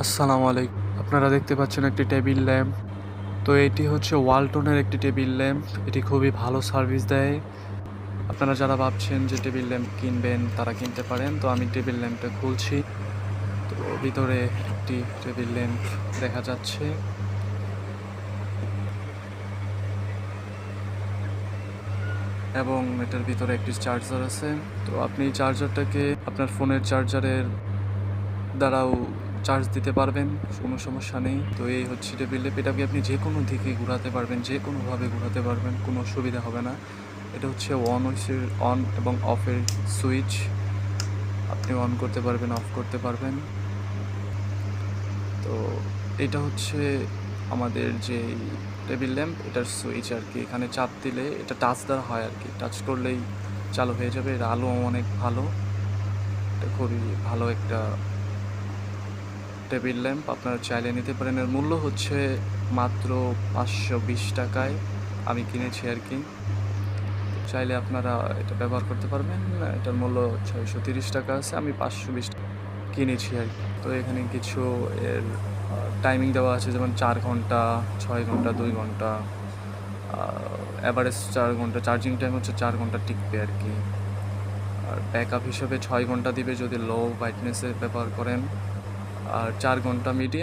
আসসালামু আলাইকুম। আপনারা দেখতে পাচ্ছেন একটি টেবিল ল্যাম্প। তো এটি হচ্ছে ওয়ালটনের একটি টেবিল ল্যাম্প। এটি খুবই ভালো সার্ভিস দেয়। আপনারা যারা ভাবছেন যে টেবিল ল্যাম্প কিনবেন তারা কিনতে পারেন। তো আমি টেবিল ল্যাম্পটা খুলছি। তো ভিতরে একটি টেবিল ল্যাম্প দেখা যাচ্ছে এবং এটার ভিতরে একটি চার্জার আছে। তো আপনি চার্জারটাকে আপনার ফোনের চার্জারের দ্বারাও চার্জ দিতে পারবেন, কোনো সমস্যা নেই। তো এই হচ্ছে টেবিল ল্যাম্প। এটাকে আপনি যে কোনো দিকে ঘোরাতে পারবেন, যে কোনোভাবে ঘোরাতে পারবেন, কোনো অসুবিধা হবে না। এটা হচ্ছে অন এবং অফের সুইচ। আপনি অন করতে পারবেন, অফ করতে পারবেন। তো এটা হচ্ছে আমাদের যে টেবিল ল্যাম্প, এটার সুইচ আর কি। এখানে চাপ দিলে এটা টাচ দেওয়া হয় আর কি, টাচ করলেই চালু হয়ে যাবে। এর আলো অনেক ভালো, এটা খুবই ভালো একটা টেবিল ল্যাম্প। আপনারা চাইলে নিতে পারেন। এর মূল্য হচ্ছে মাত্র 520 টাকায় আমি কিনেছি আর কি। চাইলে আপনারা এটা ব্যবহার করতে পারবেন। এটার মূল্য 630 টাকা আছে, আমি 520 কিনেছি আর কি। তো এখানে কিছু এর টাইমিং দেওয়া আছে, যেমন 4 ঘন্টা, 6 ঘন্টা, 2 ঘন্টা, অ্যাভারেজ 4 ঘন্টা। চার্জিং টাইম হচ্ছে 4 ঘন্টা টিকবে আর কি। আর ব্যাকআপ হিসেবে 6 ঘন্টা দিবে যদি লো ব্রাইটনেসে ব্যবহার করেন, আর 4 ঘন্টা মিডিয়াম